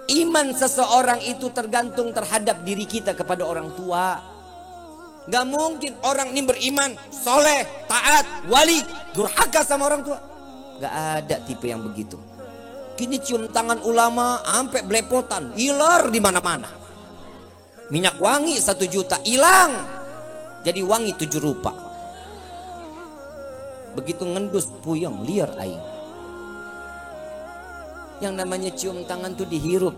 Iman seseorang itu tergantung terhadap diri kita kepada orang tua. Gak mungkin orang ini beriman, soleh, taat, wali, durhaka sama orang tua. Gak ada tipe yang begitu. Kini cium tangan ulama sampai belepotan, ilar di mana-mana. Minyak wangi 1 juta hilang, jadi wangi 7 rupa. Begitu ngendus puyeng liar aing. Yang namanya cium tangan tuh dihirup,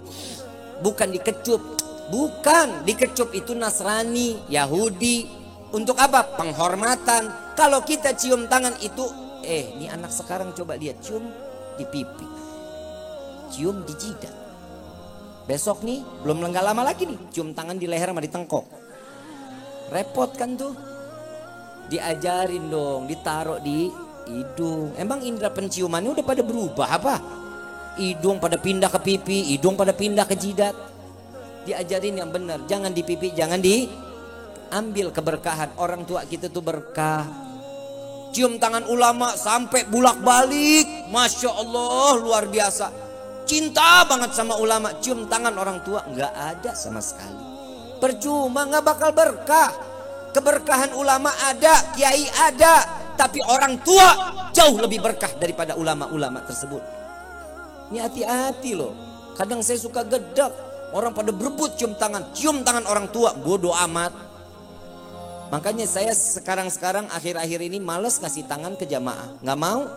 bukan dikecup. Bukan, dikecup itu Nasrani, Yahudi. Untuk apa? Penghormatan. Kalau kita cium tangan itu, ini anak sekarang coba lihat, cium di pipi, cium di jidat. Besok nih, belum nggak lama lagi nih, cium tangan di leher sama di tengkok. Repot kan tuh? Diajarin dong, ditaruh di hidung. Emang indera penciumannya udah pada berubah apa? Hidung pada pindah ke pipi, hidung pada pindah ke jidat. Diajarin yang benar, jangan di pipi, jangan diambil keberkahan. Orang tua kita tuh berkah. Cium tangan ulama sampai bulak balik, Masya Allah luar biasa. Cinta banget sama ulama. Cium tangan orang tua nggak ada sama sekali. Percuma, nggak bakal berkah. Keberkahan ulama ada, kiai ada, tapi orang tua jauh lebih berkah daripada ulama-ulama tersebut. Ini hati-hati loh. Kadang saya suka gedek, orang pada berebut cium tangan orang tua, bodoh amat. Makanya saya sekarang akhir-akhir ini males ngasih tangan ke jamaah, nggak mau.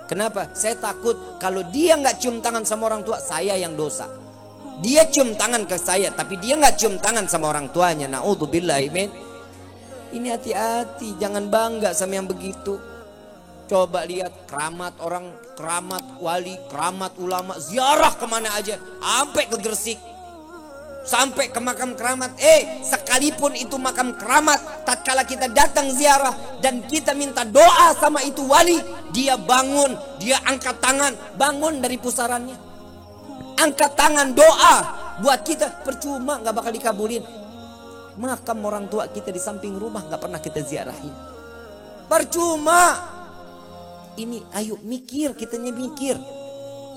Kenapa? Saya takut kalau dia nggak cium tangan sama orang tua, saya yang dosa. Dia cium tangan ke saya, tapi dia nggak cium tangan sama orang tuanya. Naudzubillah, amin. Ini hati-hati, jangan bangga sama yang begitu. Coba lihat keramat orang, keramat wali, keramat ulama, ziarah kemana aja, sampai ke Gresik, sampai ke makam keramat. Sekalipun itu makam keramat, tatkala kita datang ziarah dan kita minta doa sama itu wali, dia bangun, dia angkat tangan, bangun dari pusarannya, angkat tangan doa buat kita. Percuma, nggak bakal dikabulin. Makam orang tua kita di samping rumah nggak pernah kita ziarahin, percuma. Ini ayo mikir, kitanya mikir.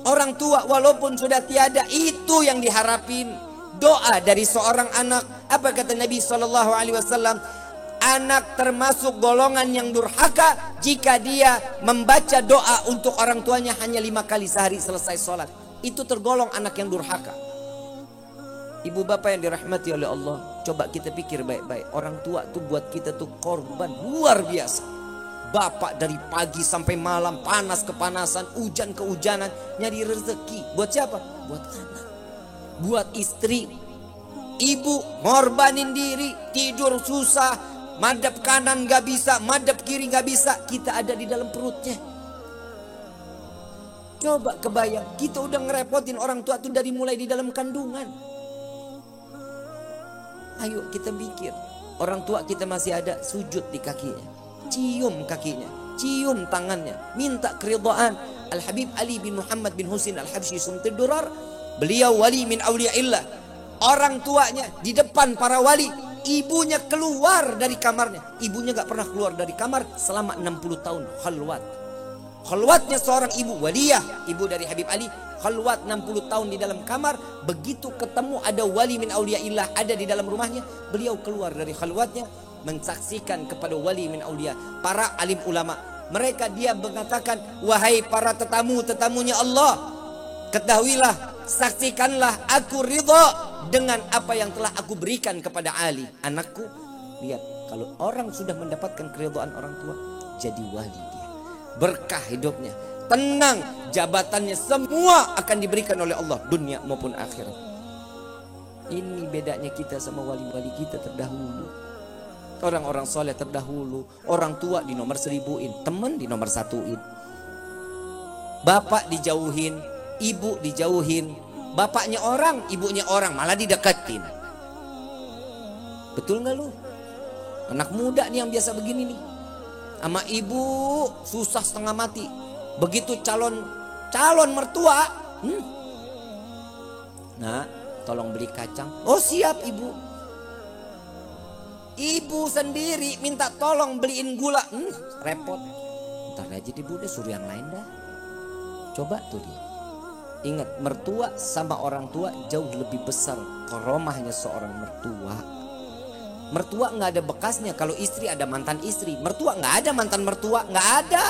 Orang tua walaupun sudah tiada, itu yang diharapin. Doa dari seorang anak. Apa kata Nabi SAW? Anak termasuk golongan yang durhaka jika dia membaca doa untuk orang tuanya hanya 5 kali sehari selesai sholat. Itu tergolong anak yang durhaka. Ibu bapak yang dirahmati oleh Allah, coba kita pikir baik-baik. Orang tua tuh buat kita tuh korban luar biasa. Bapak dari pagi sampai malam, panas kepanasan, hujan kehujanan, nyari rezeki. Buat siapa? Buat anak, buat istri. Ibu ngorbanin diri, tidur susah, madep kanan gak bisa, madep kiri gak bisa. Kita ada di dalam perutnya. Coba kebayang, kita udah ngerepotin orang tua tuh dari mulai di dalam kandungan. Ayo kita pikir, orang tua kita masih ada, sujud di kakinya, cium kakinya, cium tangannya, minta keridhaan. Al-Habib Ali bin Muhammad bin Husin Al-Habsyi Sumtid Durar, beliau wali min awliyaillah. Orang tuanya di depan para wali, ibunya keluar dari kamarnya. Ibunya gak pernah keluar dari kamar selama 60 tahun khalwat. Khalwatnya seorang ibu waliyah, ibu dari Habib Ali, khalwat 60 tahun di dalam kamar. Begitu ketemu ada wali min awliyaillah ada di dalam rumahnya, beliau keluar dari khalwatnya, mensaksikan kepada wali min aulia, para alim ulama. Mereka dia mengatakan, wahai para tetamunya Allah, ketahuilah, saksikanlah aku ridha dengan apa yang telah aku berikan kepada Ali, anakku. Lihat, kalau orang sudah mendapatkan keridhaan orang tua, jadi wali dia. Berkah hidupnya, tenang, jabatannya semua akan diberikan oleh Allah, dunia maupun akhirat. Ini bedanya kita sama wali-wali kita terdahulu. Orang-orang soleh terdahulu, orang tua di nomor 1000-in, teman di nomor 1-in. Bapak dijauhin, ibu dijauhin. Bapaknya orang, ibunya orang, malah dideketin. Betul gak lu? Anak muda nih yang biasa begini nih, sama ibu susah setengah mati. Begitu calon mertua, nah tolong beli kacang. Oh siap ibu. Ibu sendiri minta tolong beliin gula, repot. Ntar aja deh bu, deh suruh yang lain dah. Coba tuh dia. Ingat, mertua sama orang tua jauh lebih besar karomahnya seorang mertua. Mertua nggak ada bekasnya. Kalau istri ada mantan istri, mertua nggak ada mantan mertua, nggak ada.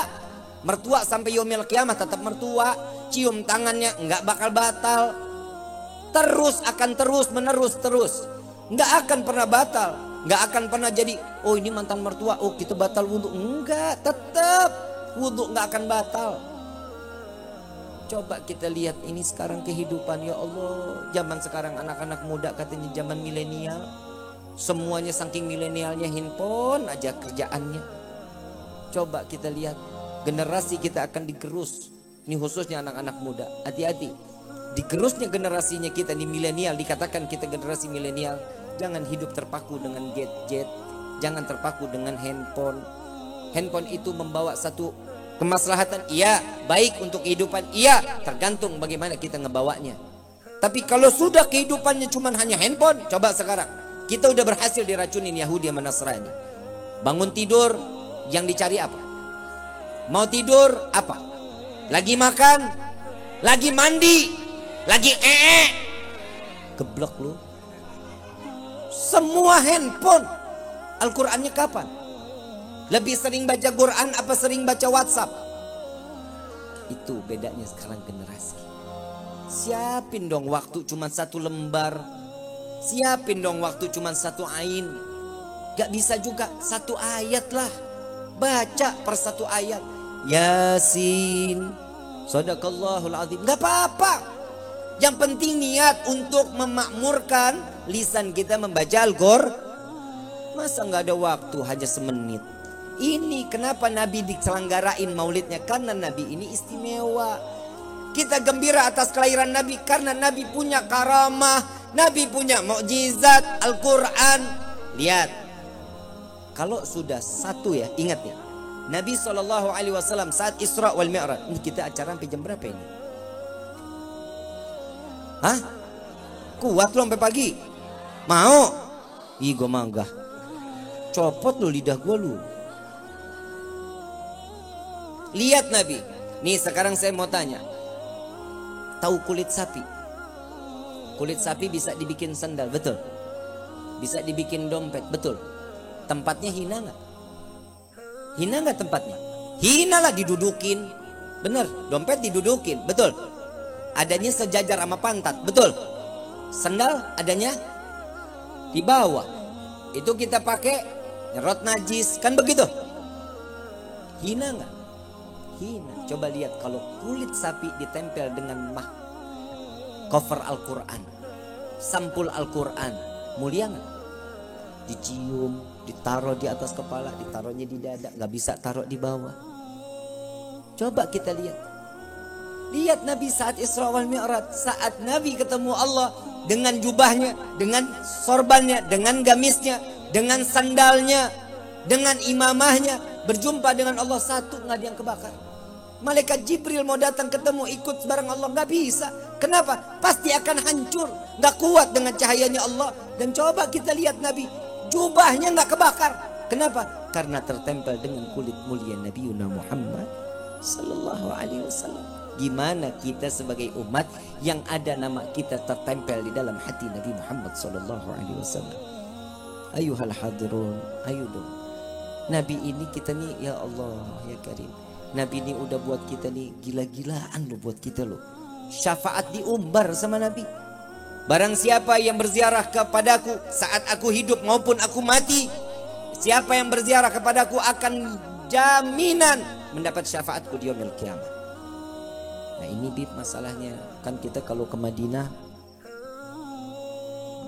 Mertua sampai yaumil kiamah tetap mertua. Cium tangannya nggak bakal batal. Terus akan terus menerus terus. Nggak akan pernah batal. Nggak akan pernah jadi, oh ini mantan mertua, oh kita batal wudhu. Enggak, tetap wudhu nggak akan batal. Coba kita lihat ini sekarang kehidupan, ya Allah. Zaman sekarang anak-anak muda katanya zaman milenial. Semuanya saking milenialnya handphone aja kerjaannya. Coba kita lihat, generasi kita akan digerus. Ini khususnya anak-anak muda, hati-hati. Digerusnya generasinya kita di milenial, dikatakan kita generasi milenial. Jangan hidup terpaku dengan gadget, jangan terpaku dengan handphone. Handphone itu membawa satu kemaslahatan, iya, baik untuk kehidupan, iya, tergantung bagaimana kita ngebawanya. Tapi kalau sudah kehidupannya cuma hanya handphone, coba sekarang kita udah berhasil diracunin Yahudi sama Nasrani. Bangun tidur, yang dicari apa? Mau tidur apa? Lagi makan, lagi mandi, lagi geblok lu. Semua handphone. Al-Qur'annya kapan? Lebih sering baca Quran apa sering baca WhatsApp? Itu bedanya sekarang generasi. Siapin dong waktu cuma satu lembar. Siapin dong waktu cuma satu ain. Gak bisa juga satu ayat lah. Baca per satu ayat. Yasin. Shadaqallahul azim. Gak apa-apa. Yang penting niat untuk memakmurkan lisan kita membaca Al-Qur'an. Masa gak ada waktu hanya semenit. Ini kenapa Nabi diselenggarain maulidnya, karena Nabi ini istimewa. Kita gembira atas kelahiran Nabi karena Nabi punya karamah, Nabi punya mukjizat Al-Quran. Lihat, kalau sudah satu ya, ingat ya, Nabi SAW saat Isra wal Mi'raj. Ini kita acara sampai jam berapa ini? Hah? Kuat lo sampai pagi? Mau? Ih, gue manggah. Copot lo lidah gue lu. Lihat Nabi. Nih sekarang saya mau tanya. Tahu kulit sapi? Kulit sapi bisa dibikin sandal, betul? Bisa dibikin dompet, betul? Tempatnya hina nggak? Hina nggak tempatnya? Hina lah, didudukin. Bener, dompet didudukin, betul? Adanya sejajar sama pantat, betul? Sandal adanya di bawah. Itu kita pakai nyerot najis, kan begitu? Hina nggak? Hina. Coba lihat kalau kulit sapi ditempel dengan cover Al-Quran, sampul Al-Quran, mulia nggak? Dicium, ditaruh di atas kepala, ditaruhnya di dada, nggak bisa taruh di bawah. Coba kita lihat. Lihat Nabi saat Isra wal Mi'raj, saat Nabi ketemu Allah dengan jubahnya, dengan sorbannya, dengan gamisnya, dengan sandalnya, dengan imamahnya, berjumpa dengan Allah, satu nggak ada yang kebakar. Malaikat Jibril mau datang ketemu ikut bareng Allah, nggak bisa. Kenapa? Pasti akan hancur, nggak kuat dengan cahayanya Allah. Dan coba kita lihat Nabi, jubahnya nggak kebakar. Kenapa? Karena tertempel dengan kulit mulia Nabi Muhammad Sallallahu Alaihi Wasallam. Gimana kita sebagai umat yang ada nama kita tertempel di dalam hati Nabi Muhammad Sallallahu Alaihi Wasallam? Ayuhal hadirun, ayo dong. Nabi ini kita nih, ya Allah ya Karim, Nabi ini udah buat kita nih gila-gilaan loh, buat kita loh. Syafaat diumbar sama Nabi. Barang siapa yang berziarah kepadaku saat aku hidup maupun aku mati, siapa yang berziarah kepadaku akan jaminan mendapat syafaatku di yaumil qiyamah. Nah ini bib masalahnya, kan kita kalau ke Madinah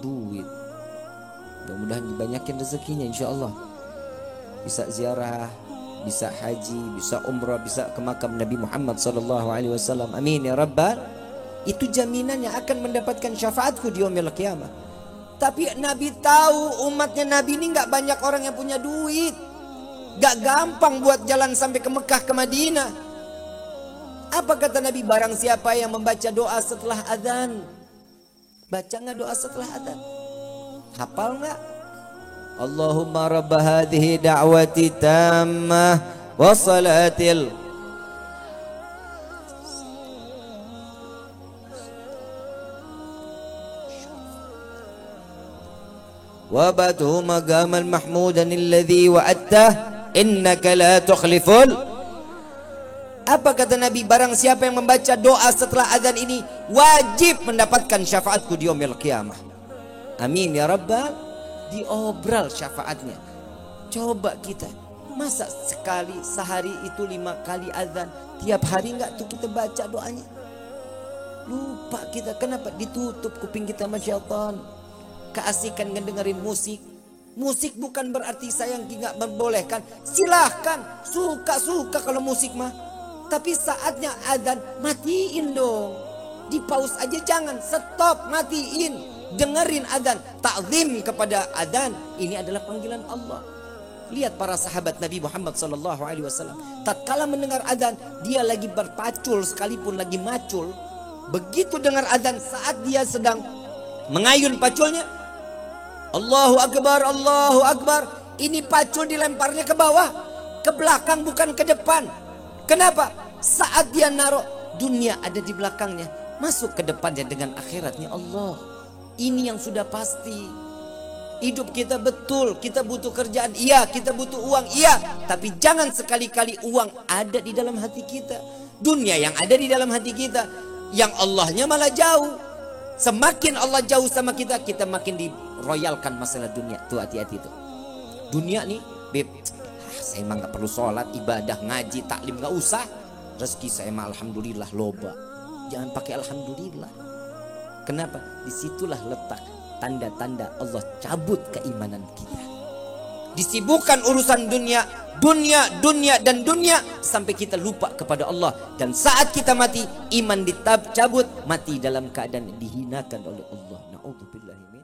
duit, mudah-mudahan dibanyakin rezekinya insya Allah. Bisa ziarah, bisa haji, bisa umrah, bisa ke makam Nabi Muhammad SAW. Amin ya Rabbal. Itu jaminannya akan mendapatkan syafaatku di yaumil qiyamah. Tapi Nabi tahu umatnya Nabi ini gak banyak orang yang punya duit, gak gampang buat jalan sampai ke Mekah, ke Madinah. Apa kata Nabi? Barang siapa yang membaca doa setelah adzan. Baca gak doa setelah adzan? Hafal gak? Allahumma rabba hadhihi da'wati tammah wa salatil. Wabatuhu maqaman mahmudan alladhi wa'adtah innaka la tukhliful. Apa kata Nabi? Barang siapa yang membaca doa setelah azan ini wajib mendapatkan syafaatku di yaumil qiyamah. Amin ya rabbal. Diobral syafaatnya. Coba kita, masa sekali sehari itu 5 kali azan, tiap hari enggak tuh kita baca doanya? Lupa kita. Kenapa? Ditutup kuping kita sama syaitan. Keasikan ngedengerin musik. Musik bukan berarti saya nggak membolehkan. Silahkan, suka-suka kalau musik mah. Tapi saatnya azan, matiin dong. Di pause aja jangan, stop, matiin. Dengerin azan, ta'zim kepada azan. Ini adalah panggilan Allah. Lihat para sahabat Nabi Muhammad SAW. Tatkala mendengar azan, dia lagi berpacul sekalipun lagi macul. Begitu dengar azan, saat dia sedang mengayun paculnya, Allahu Akbar, Allahu Akbar. Ini pacul dilemparnya ke bawah, ke belakang bukan ke depan. Kenapa? Saat dia naruh, dunia ada di belakangnya, masuk ke depannya dengan akhiratnya Allah. Ini yang sudah pasti. Hidup kita betul, kita butuh kerjaan, iya, kita butuh uang, iya. Tapi jangan sekali-kali uang ada di dalam hati kita. Dunia yang ada di dalam hati kita, yang Allahnya malah jauh. Semakin Allah jauh sama kita, kita makin diroyalkan masalah dunia. Tuh hati-hati tuh. Dunia nih, beb, saya emang gak perlu sholat, ibadah, ngaji, taklim gak usah. Rezeki saya mah alhamdulillah loba. Jangan pakai alhamdulillah. Kenapa? Disitulah letak tanda-tanda Allah cabut keimanan kita. Disibukkan urusan dunia, dunia dan dunia sampai kita lupa kepada Allah. Dan saat kita mati, iman dicabut, mati dalam keadaan dihinakan oleh Allah. Na'udzubillahi min